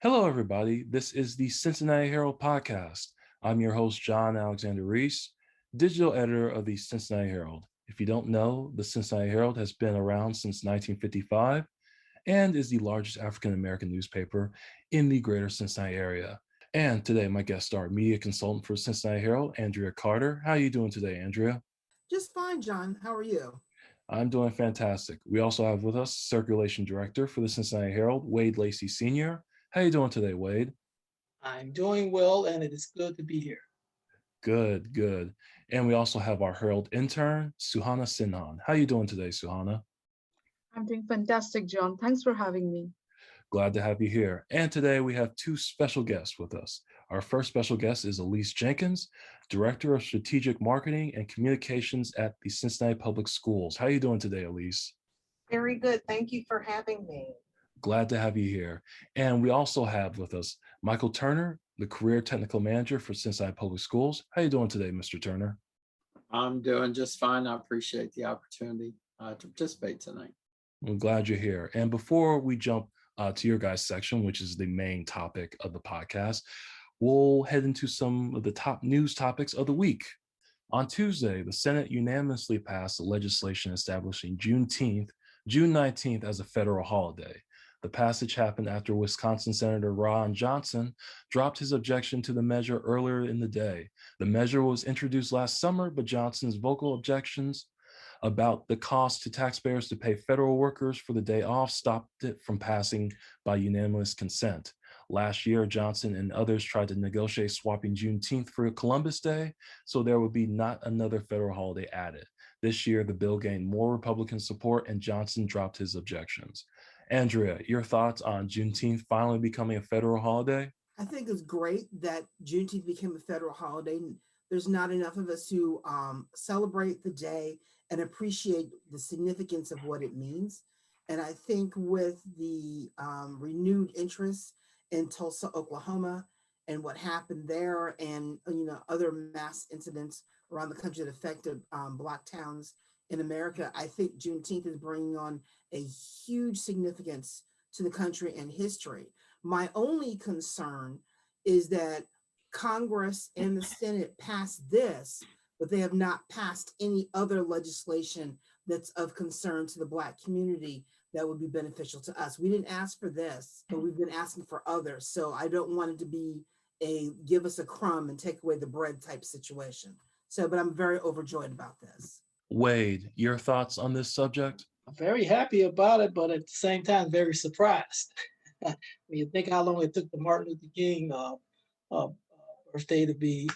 Hello, everybody. This is the Cincinnati Herald Podcast. I'm your host, John Alexander Reese, digital editor of the Cincinnati Herald. If you don't know, the Cincinnati Herald has been around since 1955 and is the largest African American newspaper in the greater Cincinnati area. And today, my guest star, media consultant for Cincinnati Herald, Andria Carter. How are you doing today, Andria? Just fine, John. How are you? I'm doing fantastic. We also have with us circulation director for the Cincinnati Herald, Wade Lacey Sr. How are you doing today, Wade? I'm doing well, and it is good to be here. Good, good. And we also have our Herald intern, Suhana Sinha. How are you doing today, Suhana? I'm doing fantastic, John. Thanks for having me. Glad to have you here. And today we have two special guests with us. Our first special guest is Elyse Jenkins, Director of Strategic Marketing and Communications at the Cincinnati Public Schools. How are you doing today, Elyse? Very good. Thank you for having me. Glad to have you here. And we also have with us Michael Turner, the Career Technical Manager for Cincinnati Public Schools. How are you doing today, Mr. Turner? I'm doing just fine. I appreciate the opportunity to participate tonight. I'm glad you're here. And before we jump to your guys' section, which is the main topic of the podcast, we'll head into some of the top news topics of the week. On Tuesday, the Senate unanimously passed the legislation establishing Juneteenth, June 19th, as a federal holiday. The passage happened after Wisconsin Senator Ron Johnson dropped his objection to the measure earlier in the day. The measure was introduced last summer, but Johnson's vocal objections about the cost to taxpayers to pay federal workers for the day off stopped it from passing by unanimous consent. Last year, Johnson and others tried to negotiate swapping Juneteenth for Columbus Day, so there would be not another federal holiday added. This year, the bill gained more Republican support, and Johnson dropped his objections. Andria, your thoughts on Juneteenth finally becoming a federal holiday? I think it's great that Juneteenth became a federal holiday. There's not enough of us who celebrate the day and appreciate the significance of what it means. And I think with the renewed interest in Tulsa, Oklahoma, and what happened there, and other mass incidents around the country that affected Black towns in America, I think Juneteenth is bringing on a huge significance to the country and history. My only concern is that Congress and the Senate passed this, but they have not passed any other legislation that's of concern to the Black community that would be beneficial to us. We didn't ask for this, but we've been asking for others. So I don't want it to be a give us a crumb and take away the bread type situation. But I'm very overjoyed about this. Wade, your thoughts on this subject? I'm very happy about it, but at the same time, very surprised. When you think how long it took the Martin Luther King birthday to become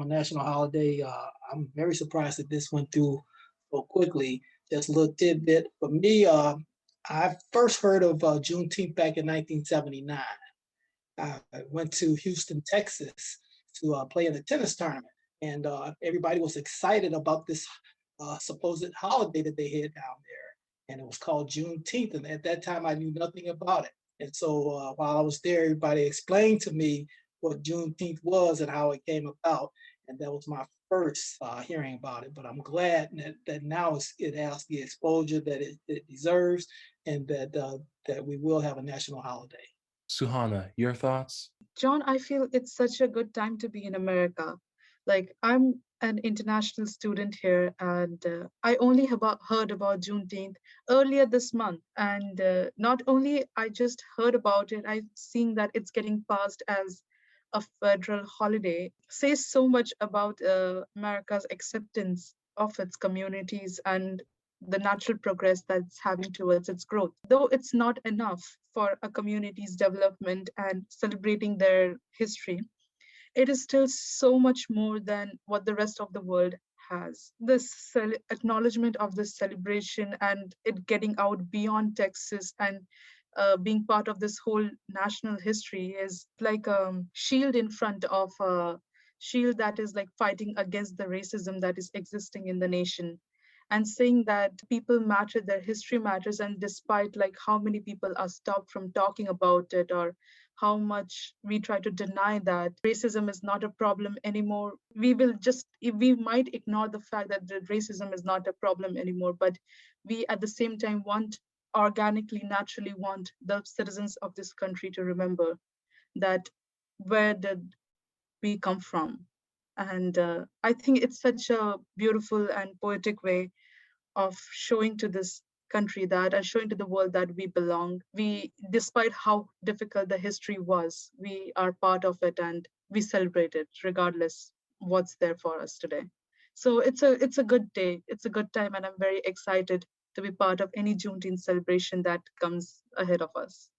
a national holiday, I'm very surprised that this went through so quickly. Just a little tidbit for me. I first heard of Juneteenth back in 1979. I went to Houston, Texas to play in a tennis tournament. And everybody was excited about this supposed holiday that they had down there. And it was called Juneteenth. And at that time, I knew nothing about it. And so while I was there, everybody explained to me what Juneteenth was and how it came about. And that was my first hearing about it. But I'm glad that now it has the exposure that it deserves, and that we will have a national holiday. Suhana, your thoughts? John, I feel it's such a good time to be in America. Like, I'm an international student here, and I only heard about Juneteenth earlier this month. And not only I just heard about it, I've seen that it's getting passed as a federal holiday. Says so much about America's acceptance of its communities and the natural progress that's having towards its growth. Though it's not enough for a community's development and celebrating their history, it is still so much more than what the rest of the world has. This acknowledgement of this celebration and it getting out beyond Texas and being part of this whole national history is like a shield in front of a shield that is like fighting against the racism that is existing in the nation, and saying that people matter, their history matters, and despite like how many people are stopped from talking about it, or how much we try to deny that racism is not a problem anymore, we might ignore the fact that the racism is not a problem anymore, but we at the same time want organically, naturally want the citizens of this country to remember that where did we come from? And I think it's such a beautiful and poetic way of showing to this country that and showing to the world that we belong. We, despite how difficult the history was, we are part of it and we celebrate it regardless what's there for us today. So it's a good day. It's a good time, and I'm very excited to be part of any Juneteenth celebration that comes ahead of us.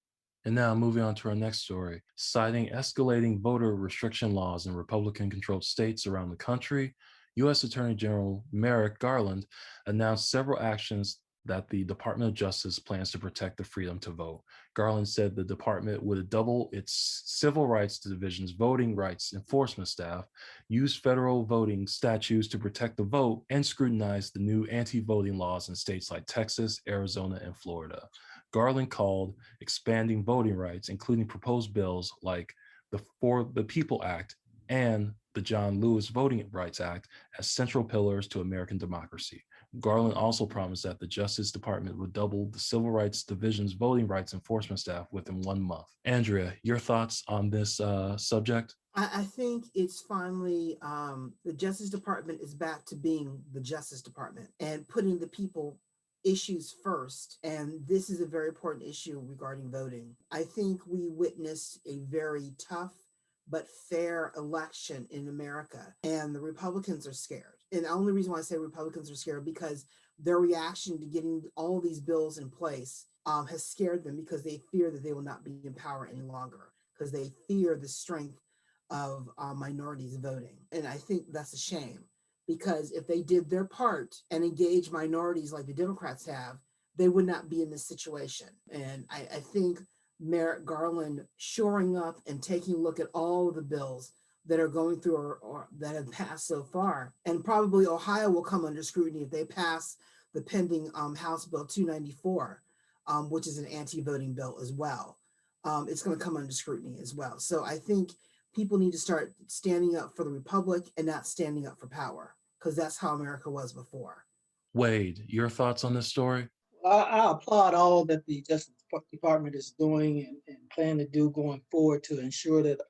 And now moving on to our next story. Citing escalating voter restriction laws in Republican-controlled states around the country, U.S. Attorney General Merrick Garland announced several actions that the Department of Justice plans to protect the freedom to vote. Garland said the department would double its Civil Rights Division's voting rights enforcement staff, use federal voting statutes to protect the vote, and scrutinize the new anti-voting laws in states like Texas, Arizona, and Florida. Garland called expanding voting rights, including proposed bills like the For the People Act and the John Lewis Voting Rights Act, as central pillars to American democracy. Garland also promised that the Justice Department would double the Civil Rights Division's voting rights enforcement staff within 1 month. Andria, your thoughts on this subject? I think it's finally the Justice Department is back to being the Justice Department and putting the people issues first. And this is a very important issue regarding voting. I think we witnessed a very tough but fair election in America, and the Republicans are scared. And the only reason why I say Republicans are scared because their reaction to getting all these bills in place has scared them because they fear that they will not be in power any longer because they fear the strength of minorities voting. And I think that's a shame because if they did their part and engaged minorities like the Democrats have, they would not be in this situation. And I think Merrick Garland shoring up and taking a look at all of the bills that are going through or that have passed so far. And probably Ohio will come under scrutiny if they pass the pending House Bill 294, which is an anti-voting bill as well. It's going to come under scrutiny as well. So I think people need to start standing up for the Republic and not standing up for power, because that's how America was before. Wade, your thoughts on this story? I applaud all that the Justice Department is doing and plan to do going forward to ensure that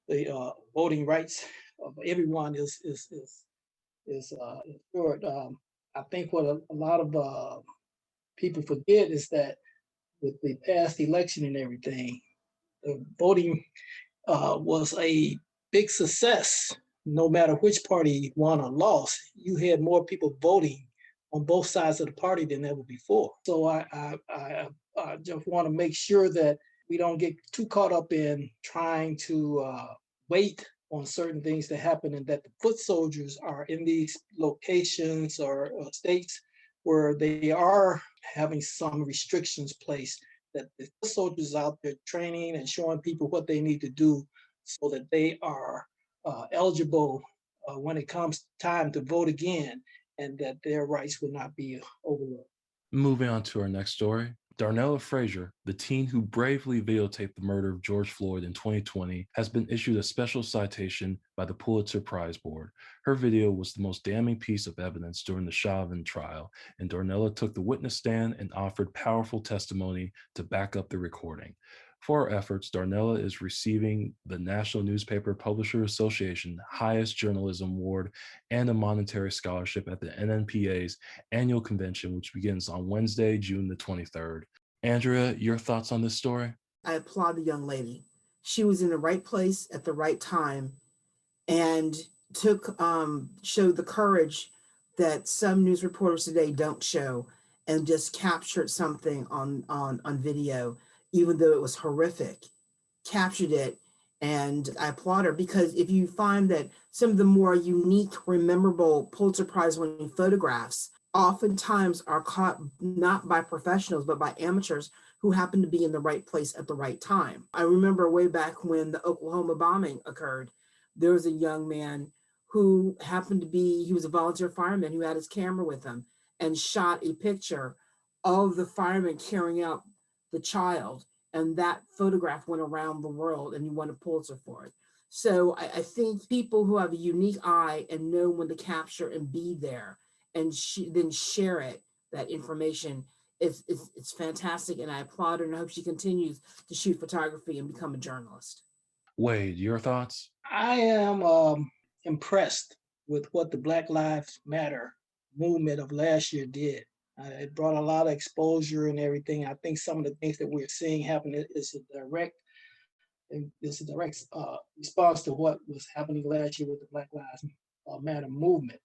the voting rights of everyone is ensured. I think what a lot of people forget is that with the past election and everything, the voting was a big success. No matter which party won or lost, you had more people voting on both sides of the party than ever before. So I just want to make sure that we don't get too caught up in trying to wait on certain things to happen, and that the foot soldiers are in these locations or states where they are having some restrictions placed, that the foot soldiers out there training and showing people what they need to do so that they are eligible when it comes time to vote again, and that their rights will not be overlooked. Moving on to our next story. Darnella Frazier, the teen who bravely videotaped the murder of George Floyd in 2020, has been issued a special citation by the Pulitzer Prize Board. Her video was the most damning piece of evidence during the Chauvin trial, and Darnella took the witness stand and offered powerful testimony to back up the recording. For her efforts, Darnella is receiving the National Newspaper Publishers Association highest journalism award and a monetary scholarship at the NNPA's annual convention, which begins on Wednesday, June the 23rd. Andrea, your thoughts on this story? I applaud the young lady. She was in the right place at the right time and showed the courage that some news reporters today don't show, and just captured something on video, even though it was horrific, captured it. And I applaud her, because if you find that some of the more unique, memorable Pulitzer Prize winning photographs oftentimes are caught not by professionals, but by amateurs who happen to be in the right place at the right time. I remember way back when the Oklahoma bombing occurred, there was a young man who happened to be, he was a volunteer fireman who had his camera with him and shot a picture of the fireman carrying out the child. And that photograph went around the world and he won a Pulitzer for it. So I think people who have a unique eye and know when to capture and be there and then share it, that information, it's fantastic, and I applaud her, and I hope she continues to shoot photography and become a journalist. Wade, your thoughts? I am impressed with what the Black Lives Matter movement of last year did. It brought a lot of exposure and everything. I think some of the things that we're seeing happen is a direct response to what was happening last year with the Black Lives Matter movement.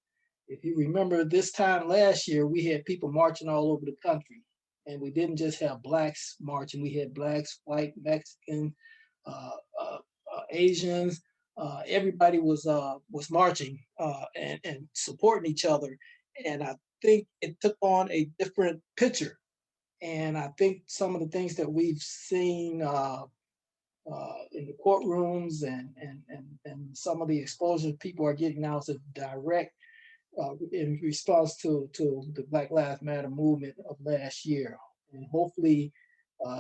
If you remember this time last year, we had people marching all over the country, and we didn't just have blacks marching. We had blacks, white, Mexican, Asians. Everybody was marching and supporting each other, and I think it took on a different picture. And I think some of the things that we've seen in the courtrooms and some of the exposure people are getting now is a direct in response to the Black Lives Matter movement of last year. And hopefully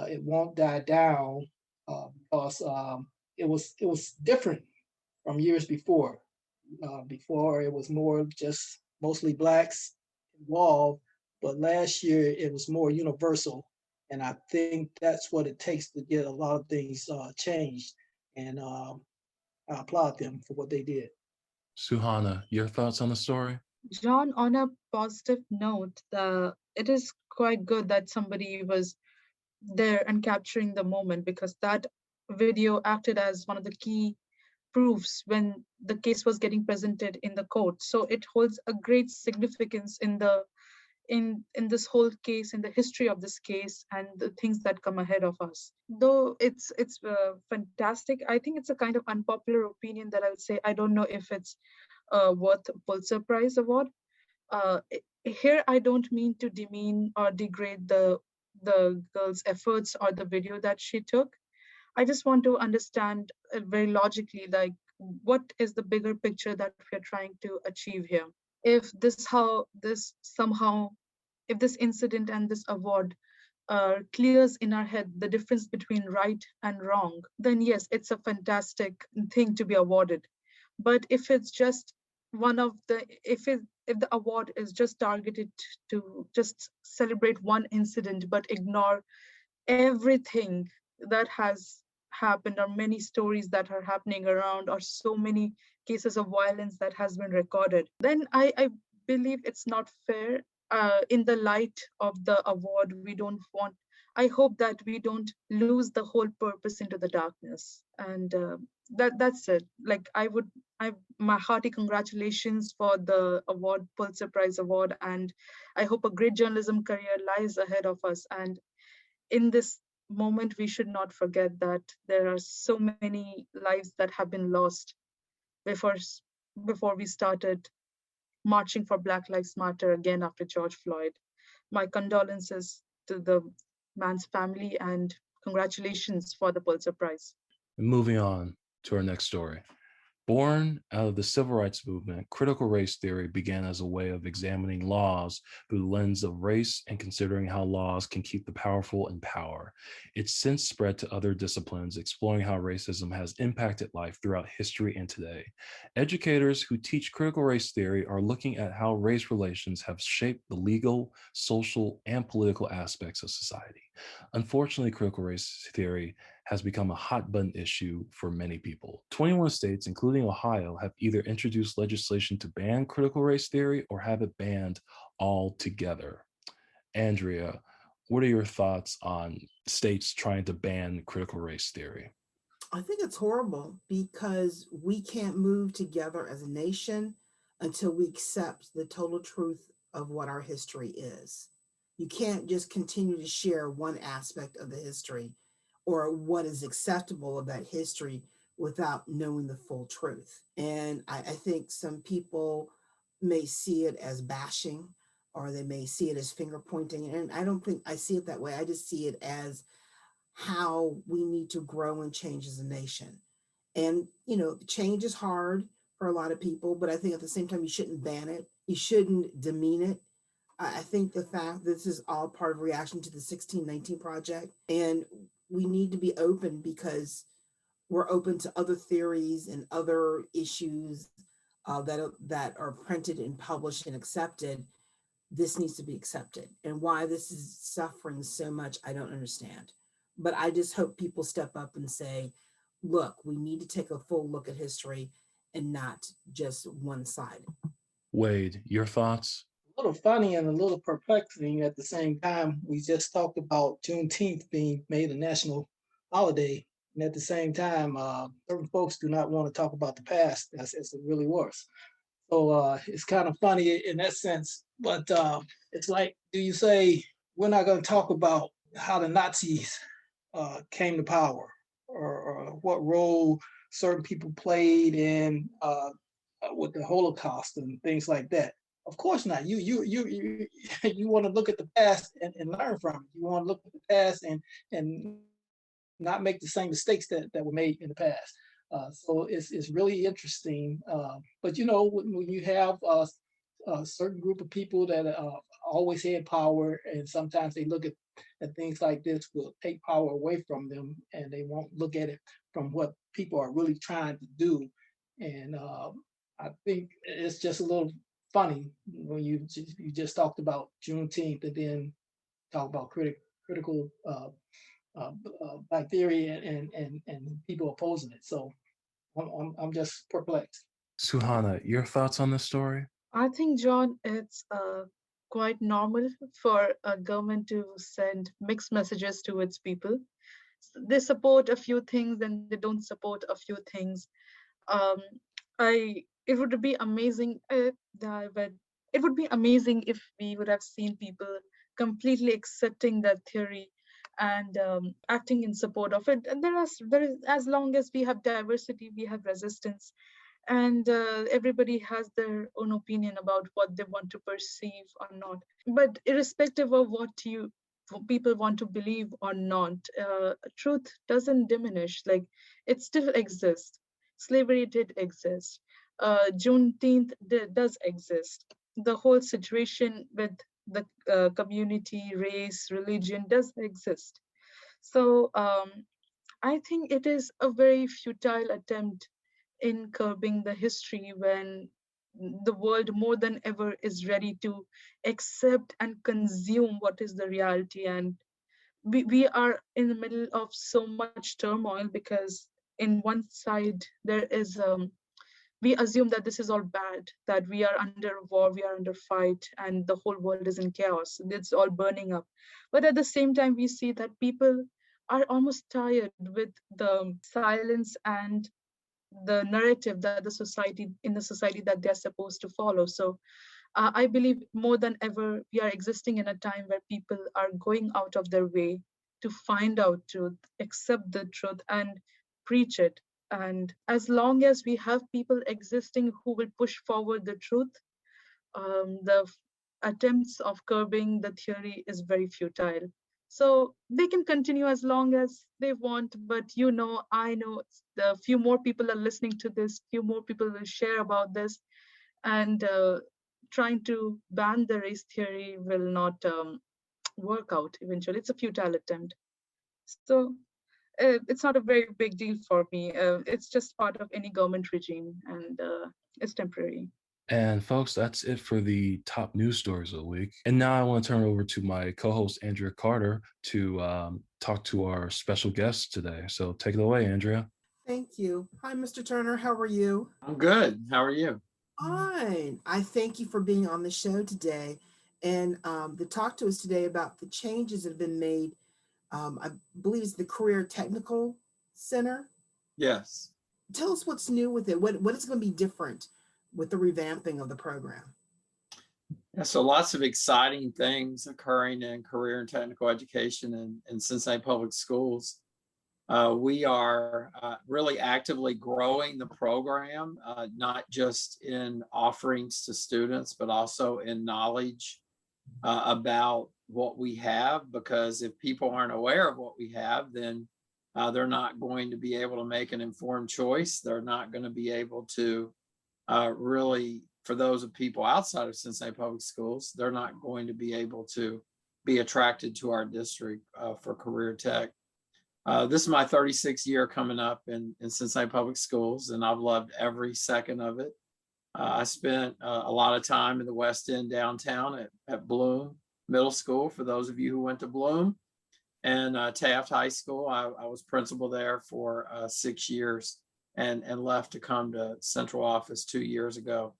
it won't die down because it was different from years before. Before it was more just mostly blacks involved, but last year it was more universal. And I think that's what it takes to get a lot of things changed. And I applaud them for what they did. Suhana, your thoughts on the story? John, on a positive note, it is quite good that somebody was there and capturing the moment, because that video acted as one of the key proofs when the case was getting presented in the court. So it holds a great significance in this whole case, in the history of this case, and the things that come ahead of us. Though it's fantastic, I think it's a kind of unpopular opinion that I would say I don't know if it's worth a Pulitzer Prize award. Here, I don't mean to demean or degrade the girl's efforts or the video that she took. I just want to understand very logically, like, what is the bigger picture that we're trying to achieve here? If this incident and this award clears in our head the difference between right and wrong, then yes, it's a fantastic thing to be awarded. But if it's just if the award is just targeted to just celebrate one incident but ignore everything that has happened, or many stories that are happening around, or so many cases of violence that has been recorded, then I believe it's not fair. In the light of the award, I hope that we don't lose the whole purpose into the darkness. And that's it. Like, my hearty congratulations for the award, Pulitzer Prize award, and I hope a great journalism career lies ahead of us. And in this moment, we should not forget that there are so many lives that have been lost before we started marching for Black Lives Matter again after George Floyd. My condolences to the man's family, and congratulations for the Pulitzer Prize. And moving on to our next story. Born out of the civil rights movement, critical race theory began as a way of examining laws through the lens of race and considering how laws can keep the powerful in power. It's since spread to other disciplines, exploring how racism has impacted life throughout history and today. Educators who teach critical race theory are looking at how race relations have shaped the legal, social, and political aspects of society. Unfortunately, critical race theory has become a hot button issue for many people. 21 states, including Ohio, have either introduced legislation to ban critical race theory or have it banned altogether. Andria, what are your thoughts on states trying to ban critical race theory? I think it's horrible because we can't move together as a nation until we accept the total truth of what our history is. You can't just continue to share one aspect of the history or what is acceptable of that history without knowing the full truth. And I think some people may see it as bashing, or they may see it as finger pointing. And I don't think I see it that way. I just see it as how we need to grow and change as a nation. And, change is hard for a lot of people, but I think at the same time, you shouldn't ban it. You shouldn't demean it. I think the fact this is all part of reaction to the 1619 Project, and we need to be open because we're open to other theories and other issues that are printed and published and accepted. this needs to be accepted. And why this is suffering so much, I don't understand. But I just hope people step up and say, look, we need to take a full look at history and not just one-sided. Wade, your thoughts? A little funny and a little perplexing at the same time. We just talked about Juneteenth being made a national holiday. And at the same time, certain folks do not want to talk about the past as it really was. So it's kind of funny in that sense. But it's like, do you say, we're not going to talk about how the Nazis came to power, or what role certain people played in with the Holocaust and things like that? Of course not. You want to look at the past and learn from it. You want to look at the past and not make the same mistakes that were made in the past. So it's really interesting. But when you have a certain group of people that always had power, and sometimes they look at things like this will take power away from them, and they won't look at it from what people are really trying to do. And I think it's just a little funny when you just talked about Juneteenth and then talk about critical Black theory and people opposing it. So I'm just perplexed. Suhana, your thoughts on this story? I think, John, it's quite normal for a government to send mixed messages to its people. They support a few things and they don't support a few things. It would be amazing if we would have seen people completely accepting that theory and acting in support of it. And there is, as long as we have diversity, we have resistance, and everybody has their own opinion about what they want to perceive or not. But irrespective of what people want to believe or not, truth doesn't diminish. Like, it still exists. Slavery did exist. Juneteenth does exist. The whole situation with the community, race, religion does exist. So I think it is a very futile attempt in curbing the history when the world more than ever is ready to accept and consume what is the reality. And we are in the middle of so much turmoil because in one side there is we assume that this is all bad, that we are under war, we are under fight, and the whole world is in chaos. It's all burning up. But at the same time, we see that people are almost tired with the silence and the narrative that the society that they're supposed to follow. So I believe more than ever, we are existing in a time where people are going out of their way to find out truth, accept the truth, and preach it. And as long as we have people existing who will push forward the truth, the attempts of curbing the theory is very futile. So they can continue as long as they want, but I know the few more people are listening to this, few more people will share about this, and trying to ban the race theory will not work out eventually. It's a futile attempt. So it's not a very big deal for me. It's just part of any government regime, and it's temporary. And folks, that's it for the top news stories of the week. And now I want to turn it over to my co-host, Andrea Carter, to talk to our special guest today. So take it away, Andrea. Thank you. Hi, Mr. Turner. How are you? I'm good. How are you? Fine. I thank you for being on the show today and to talk to us today about the changes that have been made. I believe it's the Career Technical Center. Yes. Tell us what's new with it. What is going to be different with the revamping of the program? Yeah, so lots of exciting things occurring in career and technical education in Cincinnati Public Schools. We are really actively growing the program, not just in offerings to students, but also in knowledge about what we have, because if people aren't aware of what we have, then they're not going to be able to make an informed choice. They're not going to be able to really, for those of people outside of Cincinnati Public Schools, they're not going to be able to be attracted to our district for career tech. This is my 36th year coming up in Cincinnati Public Schools, and I've loved every second of it. I spent a lot of time in the West End downtown at Bloom Middle School, for those of you who went to Bloom, and Taft High School. I was principal there for 6 years and left to come to central office 2 years ago.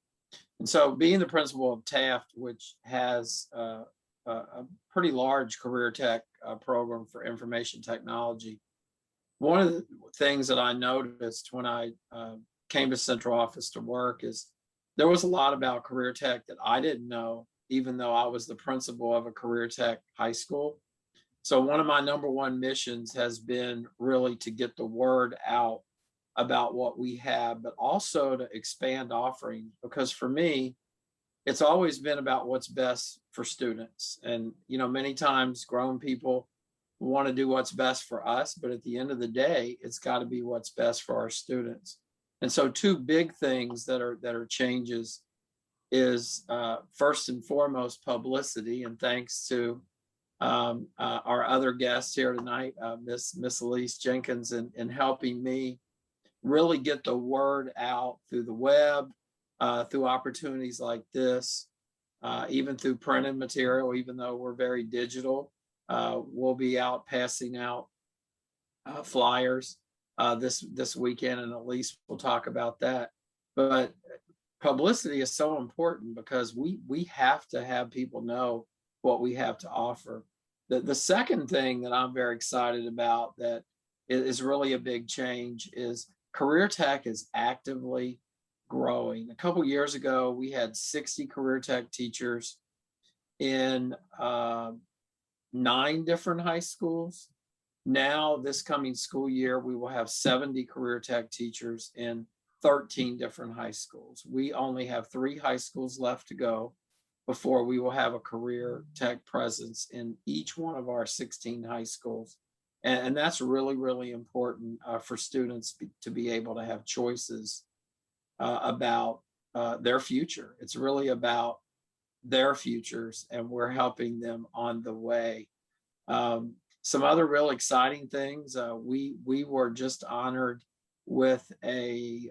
And so being the principal of Taft, which has a pretty large career tech program for information technology, one of the things that I noticed when I came to central office to work is there was a lot about career tech that I didn't know, even though I was the principal of a career tech high school. So one of my number one missions has been really to get the word out about what we have, but also to expand offerings, because for me, it's always been about what's best for students. And, you know, many times grown people want to do what's best for us, but at the end of the day, it's got to be what's best for our students. And so two big things that are changes is first and foremost publicity. And thanks to our other guests here tonight, Miss Elyse Jenkins, in helping me really get the word out through the web, through opportunities like this, even through printed material. Even though we're very digital, we'll be out passing out flyers this weekend, and Elyse will talk about that. But publicity is so important because we have to have people know what we have to offer. The second thing that I'm very excited about that is really a big change is career tech is actively growing. A couple years ago, we had 60 career tech teachers in 9 different high schools. Now, this coming school year, we will have 70 career tech teachers in 13 different high schools. We only have 3 high schools left to go before we will have a career tech presence in each one of our 16 high schools. And that's really, really important for students to be able to have choices about their future. It's really about their futures, and we're helping them on the way. Some other real exciting things. We were just honored with a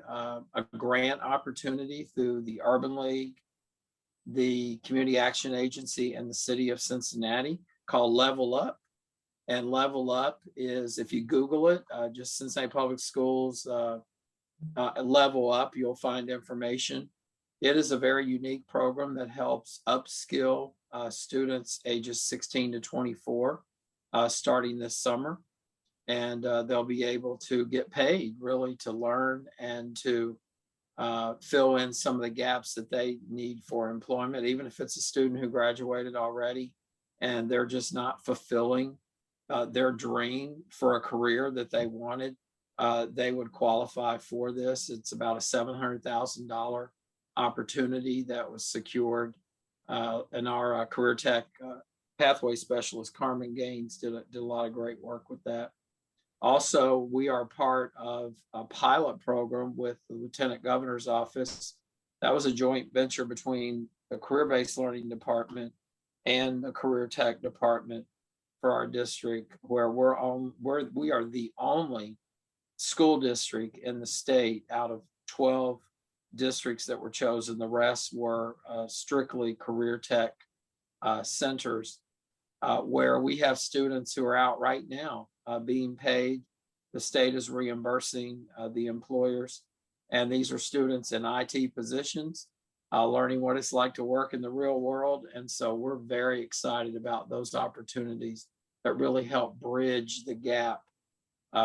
grant opportunity through the Urban League, the Community Action Agency, and the City of Cincinnati called Level Up. And Level Up is, if you Google it, just Cincinnati Public Schools, Level Up, you'll find information. It is a very unique program that helps upskill students ages 16 to 24 starting this summer. And they'll be able to get paid really to learn and to fill in some of the gaps that they need for employment, even if it's a student who graduated already and they're just not fulfilling their dream for a career that they wanted. They would qualify for this. It's about a $700,000 opportunity that was secured, and our career tech pathway specialist Carmen Gaines did a lot of great work with that. Also, we are part of a pilot program with the Lieutenant Governor's Office. That was a joint venture between the Career-Based Learning Department and the Career Tech Department for our district, where we are the only school district in the state out of 12 districts that were chosen. The rest were strictly career tech centers, where we have students who are out right now being paid. The state is reimbursing the employers, and these are students in IT positions, learning what it's like to work in the real world. And so we're very excited about those opportunities that really help bridge the gap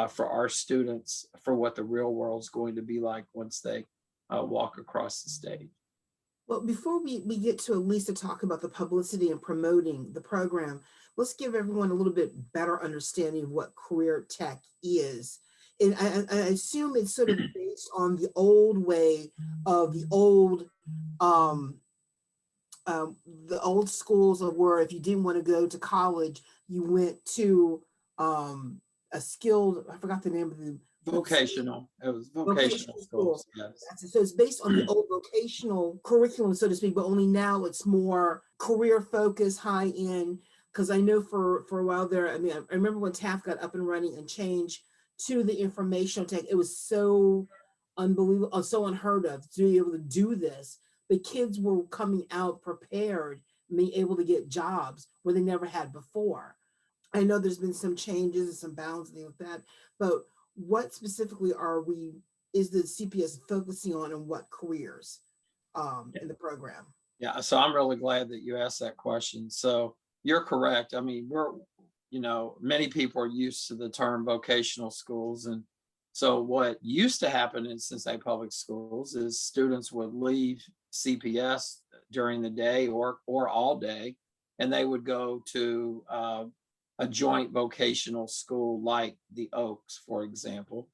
for our students for what the real world is going to be like once they walk across the stage. Well, before we get to Elyse to talk about the publicity and promoting the program, let's give everyone a little bit better understanding of what career tech is. And I assume it's sort of based on the old way of the old schools of where if you didn't want to go to college, you went to a skilled, I forgot the name of the vocational. It was vocational schools. Yes. So it's based on the old vocational curriculum, so to speak, but only now it's more career focused, high end. Because I know for a while there, I mean, I remember when Taft got up and running and changed to the informational tech, it was so unbelievable, so unheard of to be able to do this. The kids were coming out prepared, being able to get jobs where they never had before. I know there's been some changes and some balancing with that, but what specifically is the CPS focusing on and what careers in the program? Yeah, so I'm really glad that you asked that question. So you're correct. I mean, many people are used to the term vocational schools. And so what used to happen in Cincinnati Public Schools is students would leave CPS during the day or all day, and they would go to a joint vocational school like the Oaks, for example.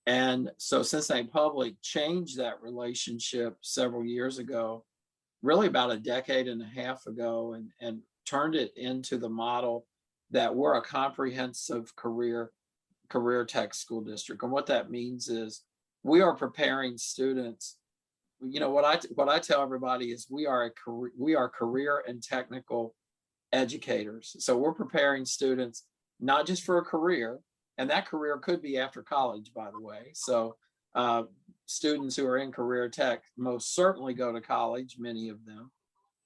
And so Cincinnati Public changed that relationship several years ago, really about a decade and a half ago, and turned it into the model that we're a comprehensive career tech school district. And what that means is we are preparing students. What I tell everybody is we are career and technical educators. So we're preparing students not just for a career, and that career could be after college, by the way. So students who are in career tech most certainly go to college, many of them.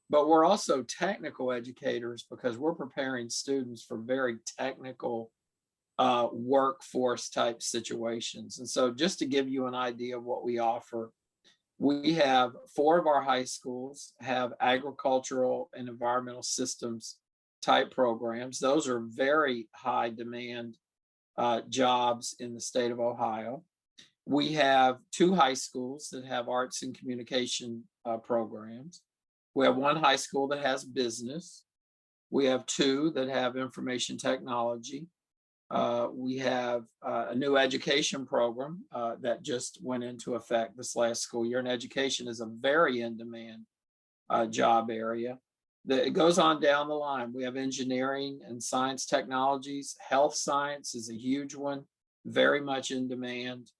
But we're also technical educators because we're preparing students for very technical workforce type situations. And so just to give you an idea of what we offer, we have 4 of our high schools have agricultural and environmental systems type programs. Those are very high demand jobs in the state of Ohio. We have 2 high schools that have arts and communication programs. We have 1 high school that has business. We have 2 that have information technology. We have a new education program that just went into effect this last school year. And education is a very in-demand job area. It goes on down the line. We have engineering and science technologies. Health science is a huge one, very much in demand.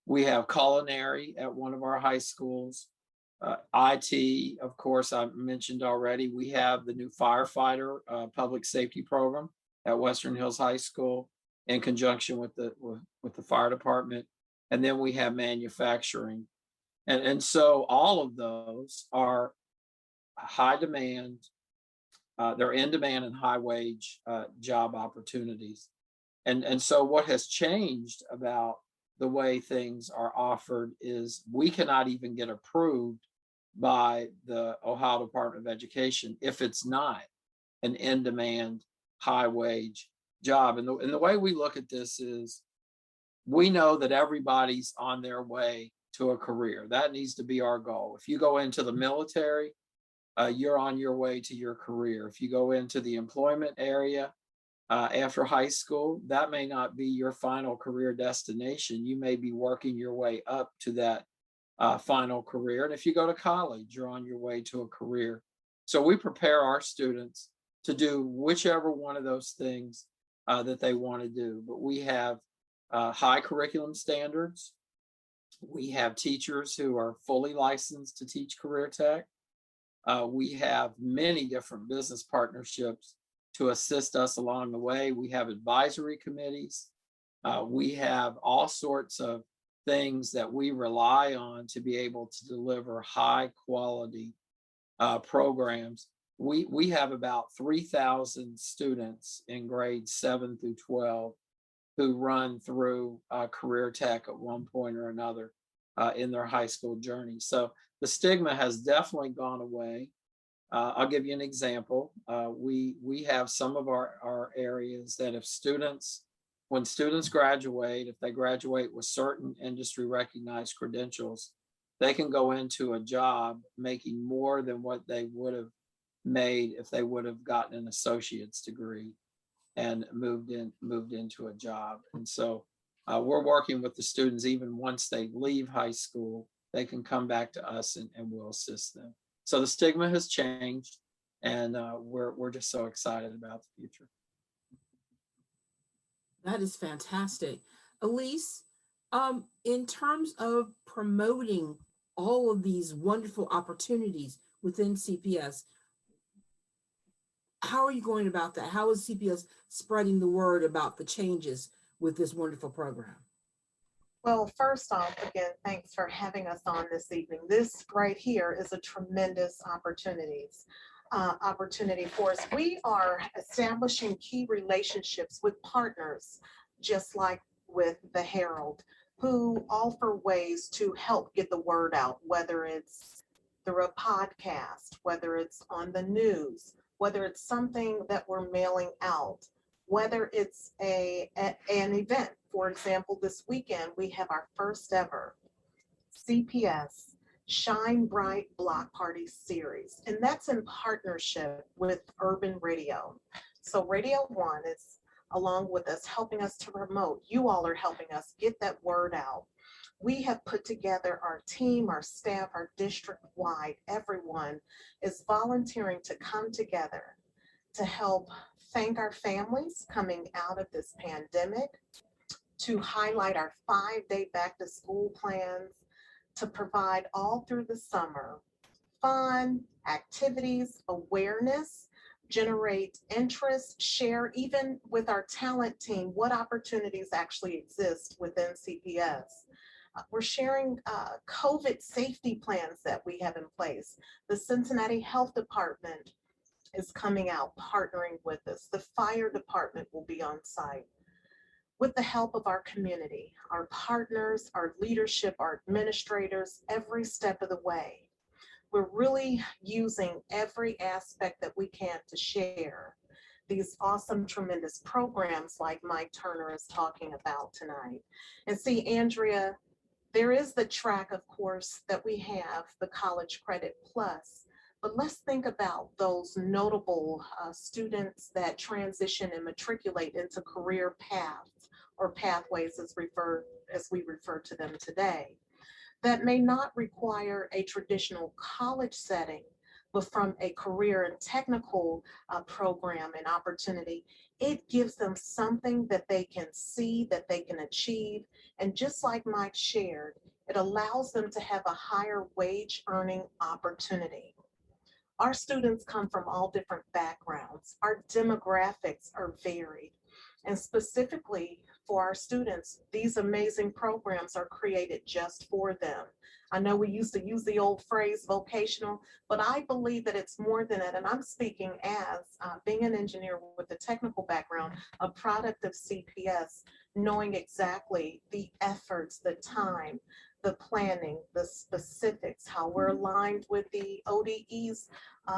We have culinary at one of our high schools. IT, of course, I mentioned already. We have the new firefighter public safety program at Western Hills High School in conjunction with the fire department. And then we have manufacturing. And so all of those are high demand, they're in demand and high wage job opportunities. And so what has changed about the way things are offered is we cannot even get approved by the Ohio Department of Education if it's not an in-demand, high-wage job. And the way we look at this is we know that everybody's on their way to a career. That needs to be our goal. If you go into the military, you're on your way to your career. If you go into the employment area after high school, that may not be your final career destination. You may be working your way up to that final career. And if you go to college, you're on your way to a career. So we prepare our students to do whichever one of those things that they want to do. But we have high curriculum standards. We have teachers who are fully licensed to teach career tech. We have many different business partnerships to assist us along the way. We have advisory committees. We have all sorts of things that we rely on to be able to deliver high quality programs. We have about 3,000 students in grades 7 through 12 who run through career tech at one point or another in their high school journey. So the stigma has definitely gone away. I'll give you an example. We have some of our areas that when students graduate, if they graduate with certain industry recognized credentials, they can go into a job making more than what they would have made if they would have gotten an associate's degree and moved into a job. And so we're working with the students even once they leave high school, they can come back to us and we'll assist them. So the stigma has changed, and we're just so excited about the future. That is fantastic. Elyse, in terms of promoting all of these wonderful opportunities within CPS, how are you going about that? How is CPS spreading the word about the changes with this wonderful program? Well, first off, again, thanks for having us on this evening. This right here is a tremendous opportunity for us. We are establishing key relationships with partners, just like with the Herald, who offer ways to help get the word out, whether it's through a podcast, whether it's on the news, whether it's something that we're mailing out, whether it's an event. For example, this weekend, we have our first ever CPS Shine Bright Block Party series, and that's in partnership with Urban Radio. So Radio One is along with us, helping us to promote. You all are helping us get that word out. We have put together our team, our staff, our district-wide. Everyone is volunteering to come together to help thank our families coming out of this pandemic, to highlight our 5-day back-to-school plans, to provide all through the summer fun, activities, awareness, generate interest, share even with our talent team what opportunities actually exist within CPS. We're sharing COVID safety plans that we have in place. The Cincinnati Health Department is coming out, partnering with us. The fire department will be on site. With the help of our community, our partners, our leadership, our administrators, every step of the way. We're really using every aspect that we can to share these awesome, tremendous programs like Mike Turner is talking about tonight. And see, Andria, there is the track, of course, that we have, the College Credit Plus. But let's think about those notable students that transition and matriculate into career paths or pathways as we refer to them today, that may not require a traditional college setting, but from a career and technical program and opportunity. It gives them something that they can see, that they can achieve. And just like Mike shared, it allows them to have a higher wage earning opportunity. Our students come from all different backgrounds. Our demographics are varied. And specifically for our students, these amazing programs are created just for them. I know we used to use the old phrase vocational, but I believe that it's more than that. And I'm speaking as being an engineer with a technical background, a product of CPS, knowing exactly the efforts, the time, the planning, the specifics, how we're aligned with the ODE's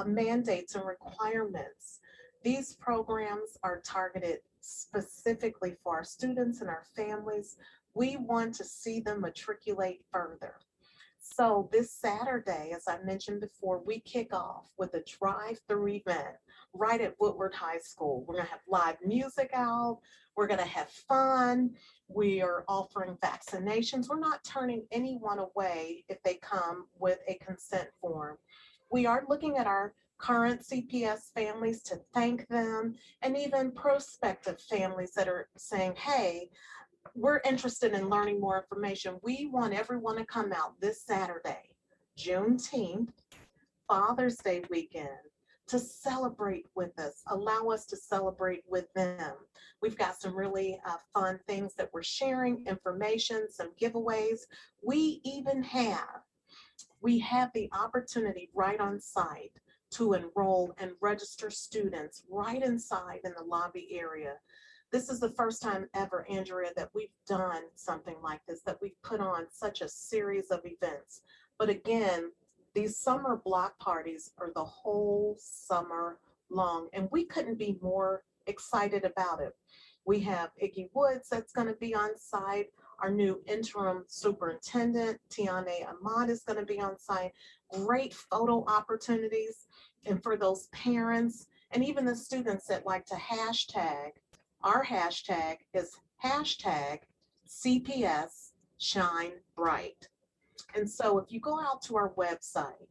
mandates and requirements. These programs are targeted specifically for our students and our families. We want to see them matriculate further. So this Saturday, as I mentioned before, we kick off with a drive-through event right at Woodward High School. We're going to have live music out. We're going to have fun. We are offering vaccinations. We're not turning anyone away if they come with a consent form. We are looking at our current CPS families to thank them, and even prospective families that are saying, hey, we're interested in learning more information. We want everyone to come out this Saturday, Juneteenth, Father's Day weekend, to celebrate with us, allow us to celebrate with them. We've got some really fun things that we're sharing, information, some giveaways. We have the opportunity right on site to enroll and register students right inside in the lobby area. This is the first time ever, Andrea, that we've done something like this, that we've put on such a series of events. But again, these summer block parties are the whole summer long, and we couldn't be more excited about it. We have Iggy Woods that's going to be on site. Our new interim superintendent, Tiane Ahmad, is going to be on site. Great photo opportunities. And for those parents and even the students that like to hashtag, our hashtag is hashtag CPS Shine Bright. And so if you go out to our website,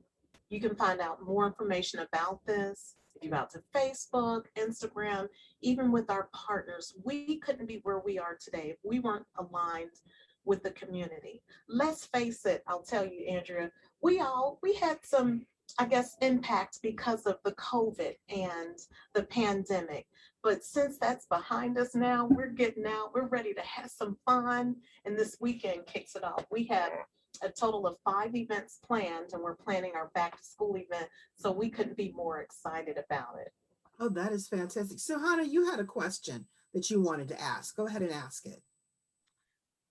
you can find out more information about this. If you go out to Facebook, Instagram, even with our partners, we couldn't be where we are today if we weren't aligned with the community. Let's face it, I'll tell you, Andrea, we had some I guess, impact because of the COVID and the pandemic. But since that's behind us now, we're getting out, we're ready to have some fun. And this weekend kicks it off. We have a total of 5 events planned, and we're planning our back to school event. So we couldn't be more excited about it. Oh, that is fantastic. So, Hannah, you had a question that you wanted to ask. Go ahead and ask it.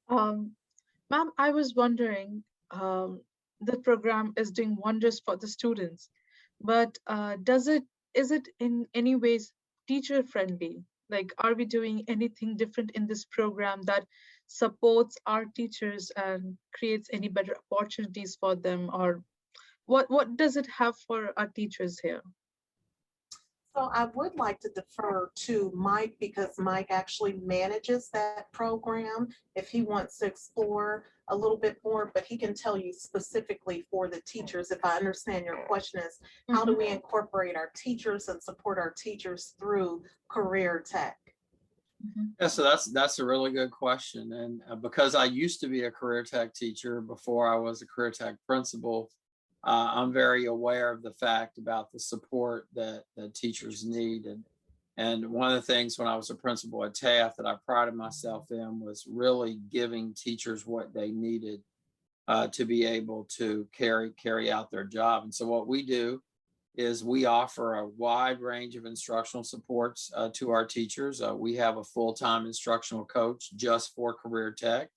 Ma'am, I was wondering, the program is doing wonders for the students, but is it in any ways teacher friendly? Like, are we doing anything different in this program that supports our teachers and creates any better opportunities for them? Or what does it have for our teachers here? So I would like to defer to Mike because Mike actually manages that program if he wants to explore a little bit more, but he can tell you specifically for the teachers. If I understand your question is, how do we incorporate our teachers and support our teachers through career tech? Yeah, so that's a really good question. And because I used to be a career tech teacher before I was a career tech principal, I'm very aware of the fact about the support that teachers need. And one of the things when I was a principal at Taft that I prided myself in was really giving teachers what they needed to be able to carry out their job. And so what we do is we offer a wide range of instructional supports to our teachers. We have a full-time instructional coach just for career tech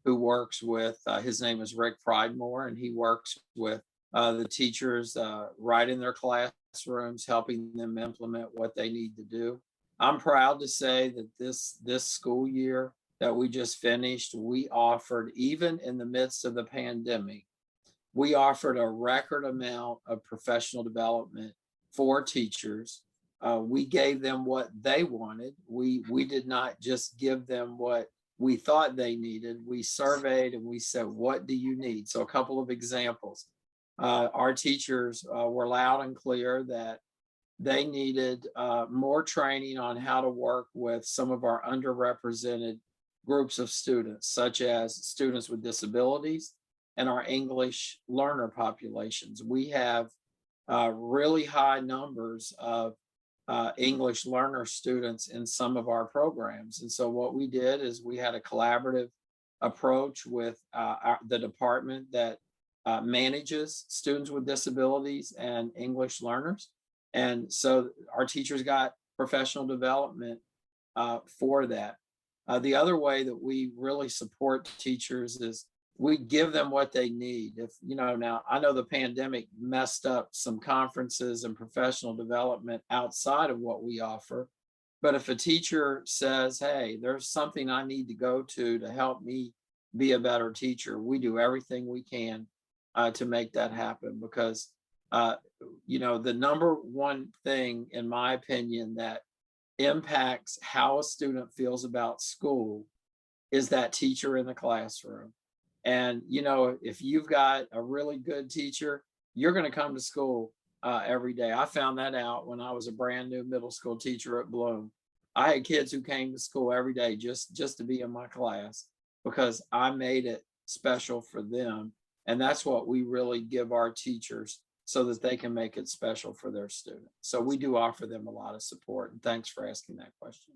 who works with, his name is Rick Pridemore, and he works with the teachers right in their classrooms, helping them implement what they need to do. I'm proud to say that this school year that we just finished, we offered, even in the midst of the pandemic, we offered a record amount of professional development for teachers. We gave them what they wanted. We did not just give them what we thought they needed. We surveyed and we said, what do you need? So a couple of examples. Our teachers were loud and clear that they needed more training on how to work with some of our underrepresented groups of students, such as students with disabilities and our English learner populations. We have really high numbers of English learner students in some of our programs. And so what we did is we had a collaborative approach with the department that manages students with disabilities and English learners. And so our teachers got professional development for that. The other way that we really support teachers is we give them what they need. If, now I know the pandemic messed up some conferences and professional development outside of what we offer. But if a teacher says, hey, there's something I need to go to help me be a better teacher, we do everything we can to make that happen, because the number one thing, in my opinion, that impacts how a student feels about school is that teacher in the classroom. And if you've got a really good teacher, you're going to come to school every day. I found that out when I was a brand new middle school teacher at Bloom. I had kids who came to school every day just to be in my class because I made it special for them. And that's what we really give our teachers so that they can make it special for their students. So we do offer them a lot of support. And thanks for asking that question.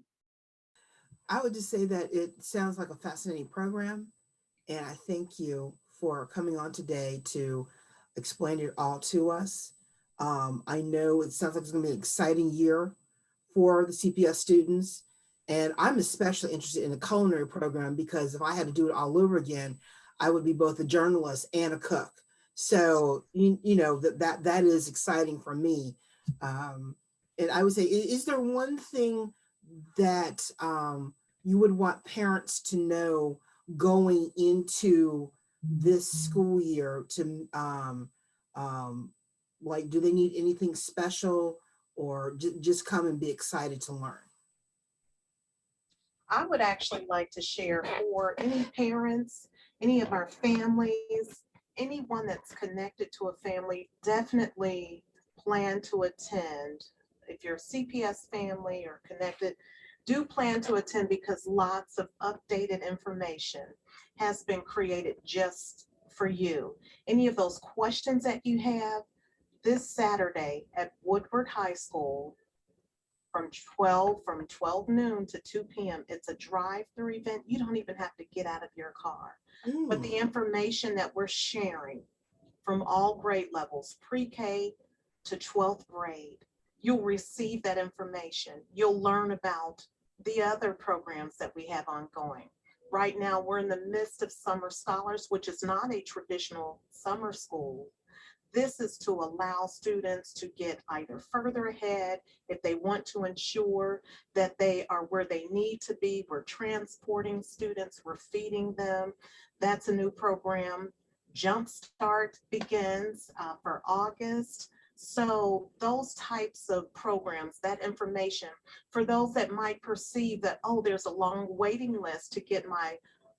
I would just say that it sounds like a fascinating program. And I thank you for coming on today to explain it all to us. I know it sounds like it's going to be an exciting year for the CPS students. And I'm especially interested in the culinary program because if I had to do it all over again, I would be both a journalist and a cook. So, that is exciting for me. And I would say, is there one thing that you would want parents to know going into this school year to do they need anything special or just come and be excited to learn? I would actually like to share for any parents, any of our families, anyone that's connected to a family, definitely plan to attend. If you're a CPS family or connected, do plan to attend because lots of updated information has been created just for you. Any of those questions that you have, this Saturday at Woodward High School from 12 noon to 2 p.m. It's a drive-through event. You don't even have to get out of your car. But the information that we're sharing from all grade levels, pre-K to 12th grade, you'll receive that information. You'll learn about the other programs that we have ongoing. Right now, we're in the midst of Summer Scholars, which is not a traditional summer school. This is to allow students to get either further ahead if they want to ensure that they are where they need to be. We're transporting students, we're feeding them. That's a new program. Jumpstart begins for August. So those types of programs, that information, for those that might perceive that, oh, there's a long waiting list to get my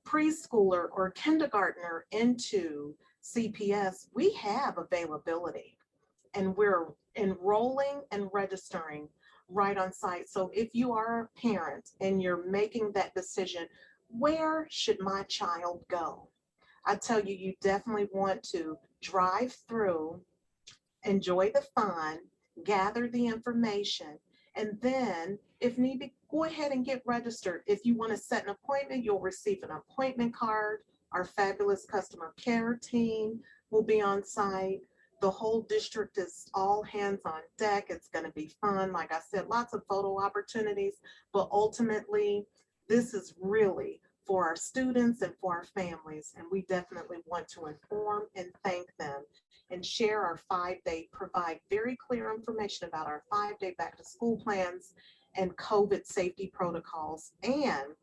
preschooler or kindergartner into CPS, we have availability and we're enrolling and registering right on site. So if you are a parent and you're making that decision, where should my child go? I tell you, you definitely want to drive through, enjoy the fun, gather the information, and then if need be, go ahead and get registered. If you want to set an appointment, you'll receive an appointment card. Our fabulous customer care team will be on site. The whole district is all hands on deck. It's going to be fun. Like I said, lots of photo opportunities, but ultimately, this is really for our students and for our families. And we definitely want to inform and thank them and share our 5-day, provide very clear information about our 5-day back to school plans and COVID safety protocols. And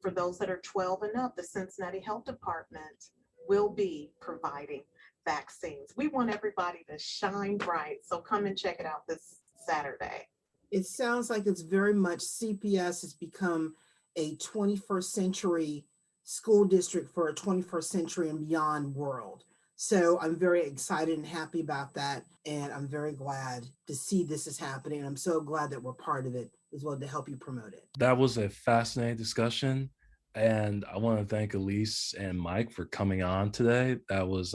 for those that are 12 and up, the Cincinnati Health Department will be providing vaccines. We want everybody to shine bright. So come and check it out this Saturday. It sounds like it's very much CPS has become a 21st century school district for a 21st century and beyond world. So I'm very excited and happy about that. And I'm very glad to see this is happening. I'm so glad that we're part of it as well to help you promote it. That was a fascinating discussion. And I want to thank Elyse and Mike for coming on today. That was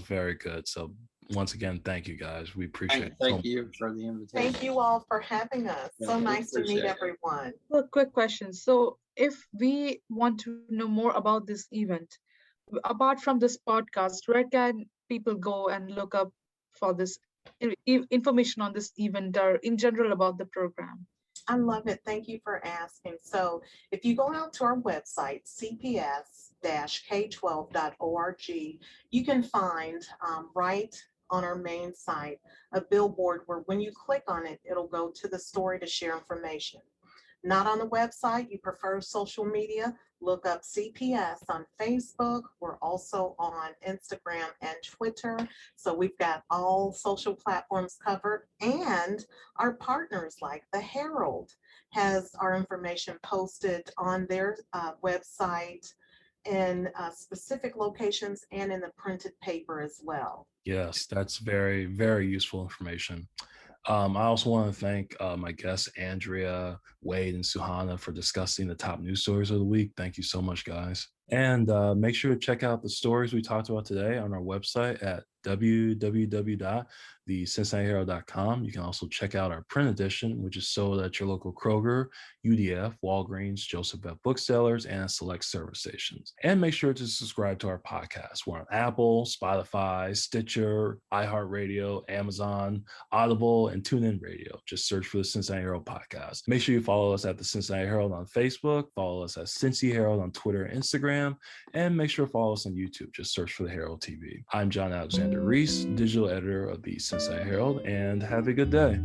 very good. So once again, thank you guys. We appreciate it. Thank you for the invitation. Thank you all for having us. Yeah, So we nice to meet appreciate it. everyone. A quick question. So if we want to know more about this event, apart from this podcast, where can people go and look up for this information on this event or in general about the program? I love it. Thank you for asking. So if you go out to our website, cps-k12.org, you can find right on our main site a billboard where when you click on it, it'll go to the story to share information. Not on the website, you prefer social media, look up CPS on Facebook. We're also on Instagram and Twitter. So we've got all social platforms covered, and our partners like the Herald has our information posted on their website in specific locations and in the printed paper as well. Yes, that's very, very useful information. I also want to thank my guests, Andria, Wade, and Suhana, for discussing the top news stories of the week. Thank you so much, guys. And make sure to check out the stories we talked about today on our website at www.thecincinnatiherald.com. You can also check out our print edition, which is sold at your local Kroger, UDF, Walgreens, Joseph F. Booksellers, and select service stations. And make sure to subscribe to our podcast. We're on Apple, Spotify, Stitcher, iHeartRadio, Amazon, Audible, and TuneIn Radio. Just search for the Cincinnati Herald Podcast. Make sure you follow us at the Cincinnati Herald on Facebook, follow us at Cincy Herald on Twitter and Instagram, and make sure to follow us on YouTube. Just search for the Herald TV. I'm John Alexander Reese, digital editor of the Cincinnati Herald, and have a good day.